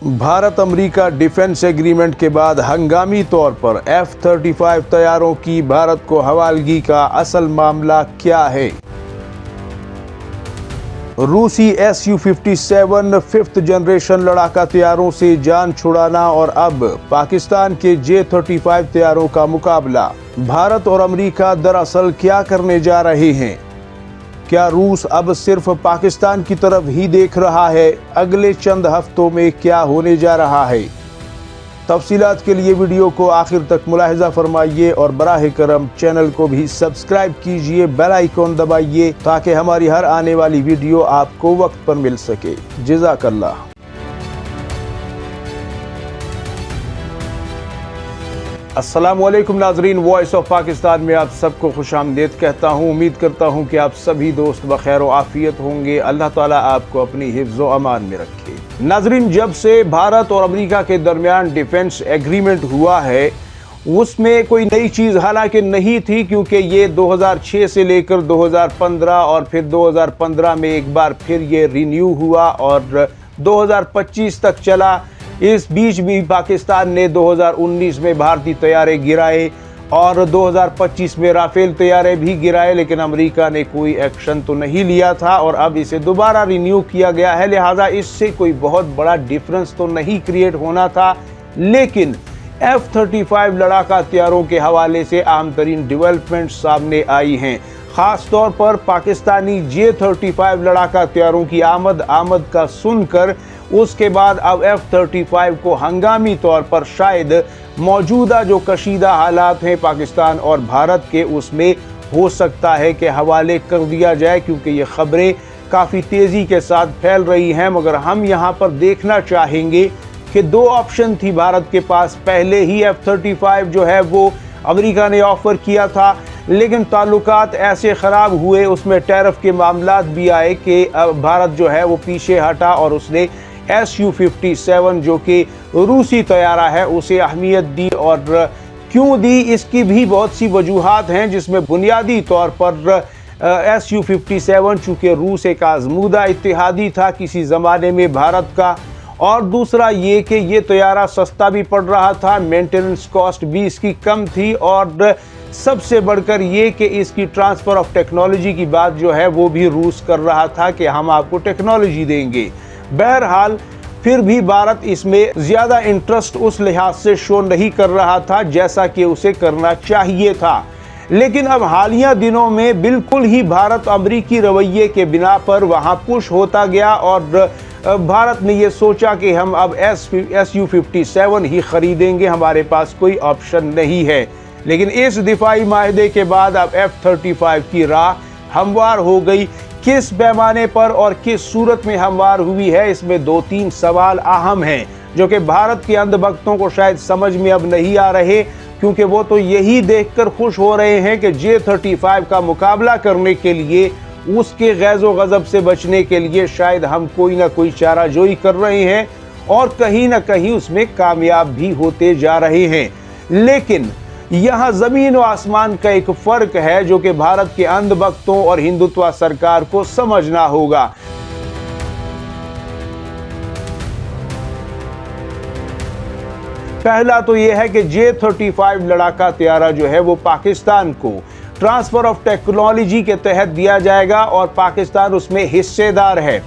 Bharat America defence agreement के बाद हंगामी तौर पर F-35 तैयारों की भारत को हवालगी का असल मामला क्या है? रूसी Su-57 5th जनरेशन लड़ाका तैयारों से जान छुड़ाना और अब पाकिस्तान के J-35 तैयारों का मुकाबला। भारत और अमेरिका दरअसल क्या करने जा रहे हैं? क्या रूस अब सिर्फ पाकिस्तान की तरफ ही देख रहा है? अगले चंद हफ्तों में क्या होने जा रहा है? तफसीलात के लिए वीडियो को आखिर तक मुलाहिजा फरमाइए और बराह करम चैनल को भी सब्सक्राइब कीजिए, बेल आइकॉन दबाइए ताकि हमारी हर आने वाली वीडियो आपको वक्त पर मिल सके। जज़ाकल्लाह। अस्सलामुअलैकुम नाजरीन, वॉइस ऑफ पाकिस्तान में आप सबको खुशामदीद कहता हूँ। उम्मीद करता हूँ कि आप सभी दोस्त बखैर व आफियत होंगे। अल्लाह ताला आपको अपनी हिफ्ज़ व अमान में रखे। नाजरीन, जब से भारत और अमेरिका के दरमियान डिफेंस एग्रीमेंट हुआ है उसमें कोई नई चीज़ हालांकि नहीं थी, क्योंकि ये 2006 से लेकर 2015 और फिर 2015 में एक बार फिर ये रिन्यू हुआ और 2025 तक चला। इस बीच भी पाकिस्तान ने 2019 में भारतीय तैयारे गिराए और 2025 में राफेल तैयारे भी गिराए, लेकिन अमेरिका ने कोई एक्शन तो नहीं लिया था और अब इसे दोबारा रिन्यू किया गया है। लिहाजा इससे कोई बहुत बड़ा डिफरेंस तो नहीं क्रिएट होना था, लेकिन F-35 लड़ाका तैयारों के हवाले से अहम तरीन डेवलपमेंट सामने आई हैं। खास तौर पर पाकिस्तानी J-35 लड़ाका तैयारों की आमद का सुनकर उसके बाद अब F-35 को हंगामी तौर पर शायद मौजूदा जो कशीदा हालात हैं पाकिस्तान और भारत के, उसमें हो सकता है कि हवाले कर दिया जाए, क्योंकि ये खबरें काफ़ी तेज़ी के साथ फैल रही हैं। मगर हम यहाँ पर देखना चाहेंगे कि दो ऑप्शन थी भारत के पास। पहले ही F-35 जो है वो अमेरिका ने ऑफ़र किया था, लेकिन ताल्लुकात ऐसे ख़राब हुए, उसमें टैरिफ के मामलात भी आए कि भारत जो है वो पीछे हटा और उसने Su-57 जो कि रूसी तैयारा है उसे अहमियत दी। और क्यों दी, इसकी भी बहुत सी वजूहात हैं, जिसमें बुनियादी तौर पर Su-57 चूँकि रूस एक आज़मूदा इत्तेहादी था किसी ज़माने में भारत का, और दूसरा ये कि ये तैयारा सस्ता भी पड़ रहा था, मेंटेनेंस कॉस्ट भी इसकी कम थी, और सबसे बढ़कर ये कि इसकी ट्रांसफ़र ऑफ टेक्नोलॉजी की बात जो है वो भी रूस कर रहा था कि हम आपको टेक्नोलॉजी देंगे। बहरहाल फिर भी भारत इसमें ज़्यादा इंटरेस्ट उस लिहाज से शो नहीं कर रहा था जैसा कि उसे करना चाहिए था। लेकिन अब हालिया दिनों में बिल्कुल ही भारत अमरीकी रवैये के बिना पर वहाँ पुश होता गया और भारत ने ये सोचा कि हम अब Su-57 ही ख़रीदेंगे, हमारे पास कोई ऑप्शन नहीं है। लेकिन इस दिफाई माहदे के बाद अब F-35 की राह हमवार हो गई। किस पैमाने पर और किस सूरत में हमवार हुई है, इसमें दो तीन सवाल अहम हैं जो कि भारत के अंधभक्तों को शायद समझ में अब नहीं आ रहे, क्योंकि वो तो यही देखकर खुश हो रहे हैं कि J-35 का मुकाबला करने के लिए, उसके गैज़ो गज़ब से बचने के लिए शायद हम कोई ना कोई चाराजोई कर रहे हैं और कहीं ना कहीं उसमें कामयाब भी होते जा रहे हैं। लेकिन यहाँ ज़मीन व आसमान का एक फ़र्क है जो कि भारत के अंधभक्तों और हिंदुत्व सरकार को समझना होगा। पहला तो यह है कि J-35 लड़ाका तैयारा जो है वो पाकिस्तान को ट्रांसफ़र ऑफ टेक्नोलॉजी के तहत दिया जाएगा और पाकिस्तान उसमें हिस्सेदार है।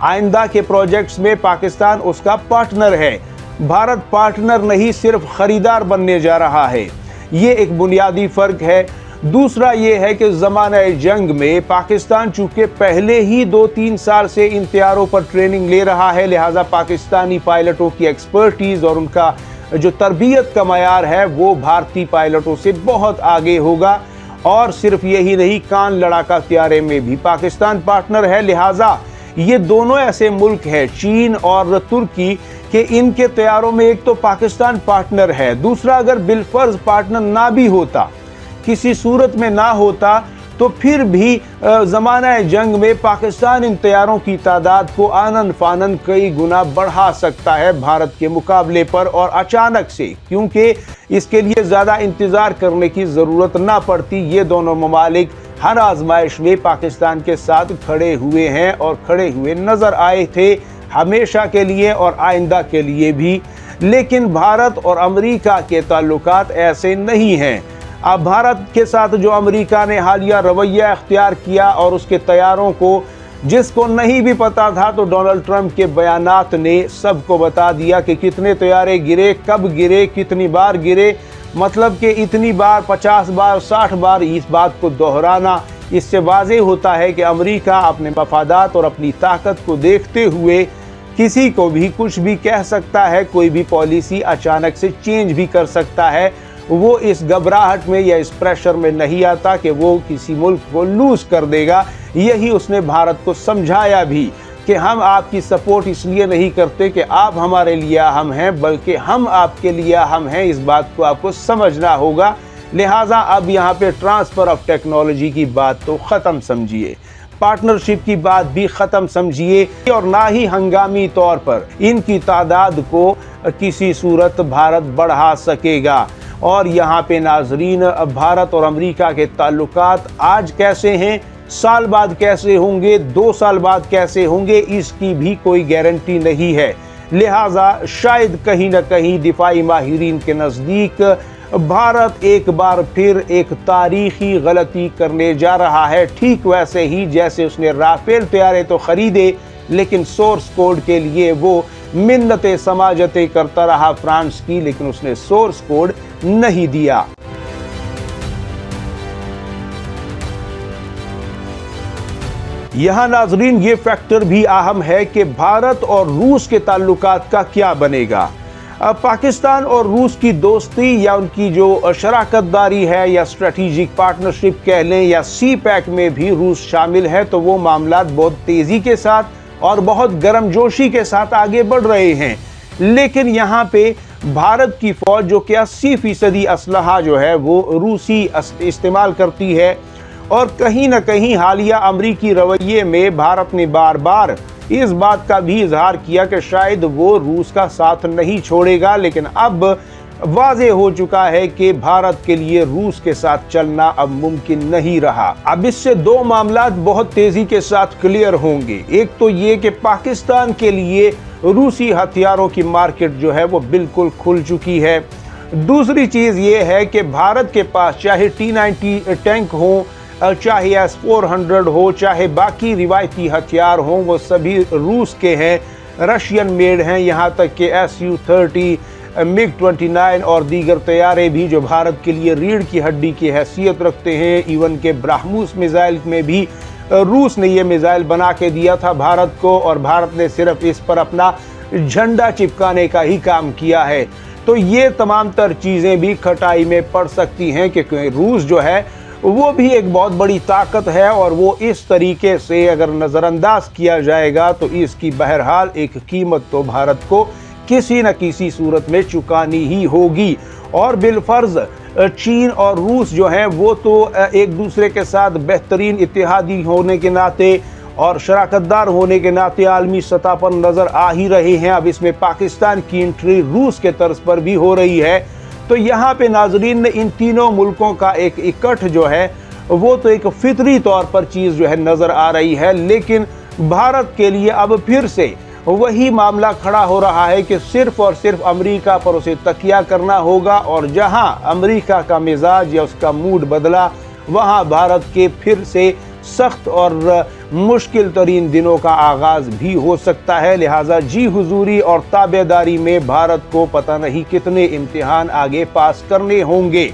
आइंदा के प्रोजेक्ट्स में पाकिस्तान उसका पार्टनर है। भारत पार्टनर नहीं, सिर्फ ख़रीदार बनने जा रहा है। ये एक बुनियादी फ़र्क है। दूसरा ये है कि ज़माने जंग में पाकिस्तान चूँकि पहले ही 2-3 साल से इन तैयारों पर ट्रेनिंग ले रहा है, लिहाजा पाकिस्तानी पायलटों की एक्सपर्टीज़ और उनका जो तरबियत का मयार है वो भारतीय पायलटों से बहुत आगे होगा। और सिर्फ यही नहीं, कान लड़ाका तैयारे में भी पाकिस्तान पार्टनर है। लिहाजा ये दोनों ऐसे मुल्क हैं, चीन और तुर्की, कि इनके तैयारों में एक तो पाकिस्तान पार्टनर है, दूसरा अगर बिलफर्ज पार्टनर ना भी होता, किसी सूरत में ना होता, तो फिर भी ज़माना जंग में पाकिस्तान इन तैयारों की तादाद को आनन फानन कई गुना बढ़ा सकता है भारत के मुकाबले पर, और अचानक से, क्योंकि इसके लिए ज़्यादा इंतज़ार करने की ज़रूरत ना पड़ती। ये दोनों ममालिक हर आजमाइश में पाकिस्तान के साथ खड़े हुए हैं और खड़े हुए नज़र आए थे। हमेशा के लिए और आइंदा के लिए भी। लेकिन भारत और अमेरिका के ताल्लुकात ऐसे नहीं हैं। अब भारत के साथ जो अमेरिका ने हालिया रवैया अख्तियार किया और उसके तैयारों को, जिसको नहीं भी पता था तो डोनाल्ड ट्रंप के बयानात ने सबको बता दिया कि कितने तैयारे गिरे, कब गिरे, कितनी बार गिरे। मतलब कि इतनी बार, 50 बार, 60 बार इस बात को दोहराना, इससे वाज़ेह होता है कि अमेरिका अपने मफादात और अपनी ताकत को देखते हुए किसी को भी कुछ भी कह सकता है, कोई भी पॉलिसी अचानक से चेंज भी कर सकता है। वो इस घबराहट में या इस प्रेशर में नहीं आता कि वो किसी मुल्क को लूज कर देगा। यही उसने भारत को समझाया भी कि हम आपकी सपोर्ट इसलिए नहीं करते कि आप हमारे लिए अहम हैं, बल्कि हम आपके लिए अहम हैं। इस बात को आपको समझना होगा। लिहाजा अब यहाँ पे ट्रांसफ़र ऑफ टेक्नोलॉजी की बात तो ख़त्म समझिए, पार्टनरशिप की बात भी ख़त्म समझिए, और ना ही हंगामी तौर पर इनकी तादाद को किसी सूरत भारत बढ़ा सकेगा। और यहाँ पे नाजरीन, भारत और अमेरिका के ताल्लुकात आज कैसे हैं, साल बाद कैसे होंगे, 2 साल बाद कैसे होंगे, इसकी भी कोई गारंटी नहीं है। लिहाजा शायद कहीं न कहीं दिफाई माहिरीन के नज़दीक भारत एक बार फिर एक तारीखी गलती करने जा रहा है। ठीक वैसे ही जैसे उसने राफेल तैयारे तो खरीदे, लेकिन सोर्स कोड के लिए वो मिन्नतें समाजतें करता रहा फ्रांस की, लेकिन उसने सोर्स कोड नहीं दिया। यहाँ नाजरीन ये फैक्टर भी अहम है कि भारत और रूस के ताल्लुकात का क्या बनेगा। अब पाकिस्तान और रूस की दोस्ती या उनकी जो शराकतदारी है या स्ट्रेटेजिक पार्टनरशिप कह लें, या सी पैक में भी रूस शामिल है, तो वो मामलात बहुत तेज़ी के साथ और बहुत गर्मजोशी के साथ आगे बढ़ रहे हैं। लेकिन यहाँ पे भारत की फ़ौज जो कि 80% असलहा जो है वो रूसी इस्तेमाल करती है, और कहीं ना कहीं हालिया अमरीकी रवैये में भारत ने बार बार इस बात का भी इजहार किया कि शायद वो रूस का साथ नहीं छोड़ेगा। लेकिन अब वाज़े हो चुका है कि भारत के लिए रूस के साथ चलना अब मुमकिन नहीं रहा। अब इससे 2 मामलात बहुत तेज़ी के साथ क्लियर होंगे। एक तो ये कि पाकिस्तान के लिए रूसी हथियारों की मार्केट जो है वो बिल्कुल खुल चुकी है। दूसरी चीज़ ये है कि भारत के पास चाहे T-90 टैंक हो, चाहे S-400 हो, चाहे बाकी रिवायती हथियार हों, वो सभी रूस के हैं, रशियन मेड हैं। यहाँ तक कि Su-30, MiG-29 और दीगर तैयारे भी जो भारत के लिए रीढ़ की हड्डी की हैसियत रखते हैं। इवन के ब्राह्मोस मिसाइल में भी रूस ने ये मिसाइल बना के दिया था भारत को, और भारत ने सिर्फ इस पर अपना झंडा चिपकाने का ही काम किया है। तो ये तमाम तर चीज़ें भी खटाई में पड़ सकती हैं, क्योंकि रूस जो है वो भी एक बहुत बड़ी ताकत है, और वो इस तरीके से अगर नज़रअंदाज किया जाएगा तो इसकी बहरहाल एक कीमत तो भारत को किसी न किसी सूरत में चुकानी ही होगी। और बिलफर्ज चीन और रूस जो हैं वो तो एक दूसरे के साथ बेहतरीन इत्तेहादी होने के नाते और शराकतदार होने के नाते आलमी सतह पर नज़र आ ही रहे हैं। अब इसमें पाकिस्तान की एंट्री रूस के तर्ज पर भी हो रही है। तो यहाँ पे नाजरीन इन तीनों मुल्कों का एक इकट्ठ जो है वो तो एक फितरी तौर पर चीज़ जो है नज़र आ रही है। लेकिन भारत के लिए अब फिर से वही मामला खड़ा हो रहा है कि सिर्फ और सिर्फ अमेरिका पर उसे तकिया करना होगा, और जहाँ अमेरिका का मिजाज या उसका मूड बदला, वहाँ भारत के फिर से सख्त और मुश्किल तरीन दिनों का आगाज़ भी हो सकता है। लिहाजा जी हुजूरी और ताबेदारी में भारत को पता नहीं कितने इम्तिहान आगे पास करने होंगे।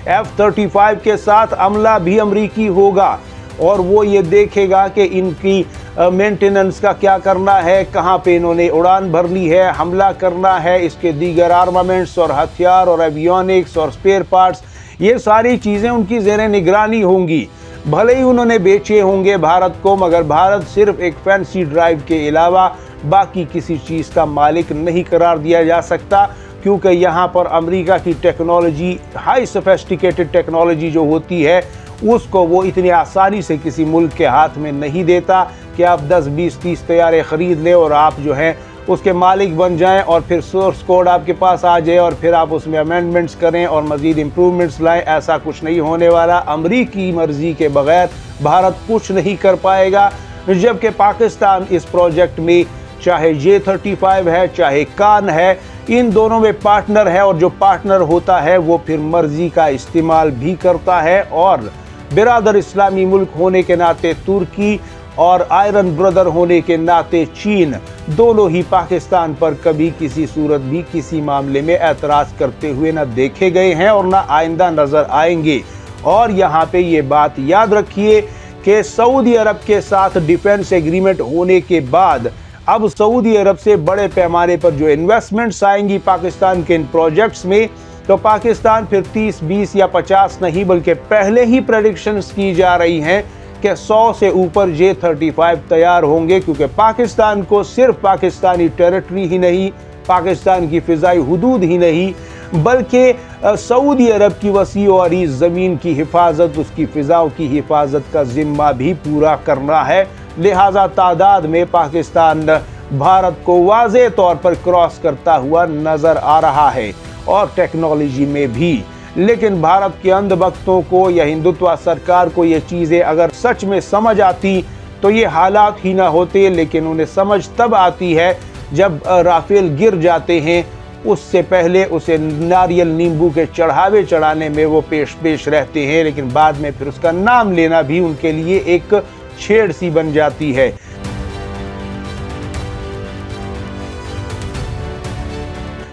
F-35 के साथ अमला भी अमरीकी होगा, और वो ये देखेगा कि इनकी मेंटेनेंस का क्या करना है, कहाँ पे इन्होंने उड़ान भरनी है, हमला करना है, इसके दीगर आर्मामेंट्स और हथियार और एवियोनिक्स और स्पेयर पार्ट्स, ये सारी चीज़ें उनकी ज़ेरे निगरानी होंगी। भले ही उन्होंने बेचे होंगे भारत को, मगर भारत सिर्फ एक फैंसी ड्राइव के अलावा बाकी किसी चीज़ का मालिक नहीं करार दिया जा सकता, क्योंकि यहाँ पर अमेरिका की टेक्नोलॉजी, हाई सोफिस्टिकेटेड टेक्नोलॉजी जो होती है, उसको वो इतनी आसानी से किसी मुल्क के हाथ में नहीं देता कि आप 10, 20, 30 तैयारे ख़रीद लें और आप जो हैं उसके मालिक बन जाएं, और फिर सोर्स कोड आपके पास आ जाए और फिर आप उसमें अमेंडमेंट्स करें और मज़ीद इम्प्रूवमेंट्स लाएं। ऐसा कुछ नहीं होने वाला। अमरीकी मर्ज़ी के बगैर भारत कुछ नहीं कर पाएगा, जबकि पाकिस्तान इस प्रोजेक्ट में चाहे J-35 है, चाहे कान है, इन दोनों में पार्टनर है, और जो पार्टनर होता है वो फिर मर्जी का इस्तेमाल भी करता है। और बिरादर इस्लामी मुल्क होने के नाते तुर्की और आयरन ब्रदर होने के नाते चीन दोनों ही पाकिस्तान पर कभी किसी सूरत भी किसी मामले में एतराज करते हुए न देखे गए हैं और न आइंदा नजर आएंगे। और यहाँ पे ये बात याद रखिए कि सऊदी अरब के साथ डिफेंस एग्रीमेंट होने के बाद अब सऊदी अरब से बड़े पैमाने पर जो इन्वेस्टमेंट्स आएंगी पाकिस्तान के इन प्रोजेक्ट्स में, तो पाकिस्तान फिर 30, 20 या 50 नहीं बल्कि पहले ही प्रेडिक्शंस की जा रही हैं कि 100 से ऊपर J-35 तैयार होंगे, क्योंकि पाकिस्तान को सिर्फ पाकिस्तानी टेरिटरी ही नहीं, पाकिस्तान की फिजाई हुदूद ही नहीं, बल्कि सऊदी अरब की वसी और अरीज़ ज़मीन की हिफाजत, उसकी फ़िज़ाओं की हिफाजत का ज़िम्मा भी पूरा करना है। लिहाजा तादाद में पाकिस्तान भारत को वाज़े तौर पर क्रॉस करता हुआ नज़र आ रहा है, और टेक्नोलॉजी में भी। लेकिन भारत के अंधभक्तों को या हिंदुत्व सरकार को ये चीज़ें अगर सच में समझ आती तो ये हालात ही ना होते, लेकिन उन्हें समझ तब आती है जब राफेल गिर जाते हैं। उससे पहले उसे नारियल नींबू के चढ़ावे चढ़ाने में वो पेश रहते हैं, लेकिन बाद में फिर उसका नाम लेना भी उनके लिए एक छेड़ सी बन जाती है।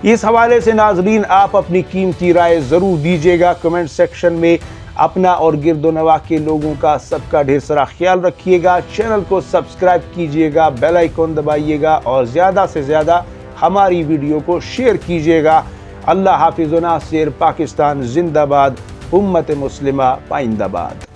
इस हवाले से नाजरीन आप अपनी कीमती राय जरूर दीजिएगा कमेंट सेक्शन में। अपना और गिरदो नवा के लोगों का सबका ढेर सारा ख्याल रखिएगा। चैनल को सब्सक्राइब कीजिएगा, बेल आइकन दबाइएगा और ज़्यादा से ज़्यादा हमारी वीडियो को शेयर कीजिएगा। अल्लाह हाफिज़ व नासिर। पाकिस्तान जिंदाबाद, उम्मत मुस्लिमा पाइंदाबाद।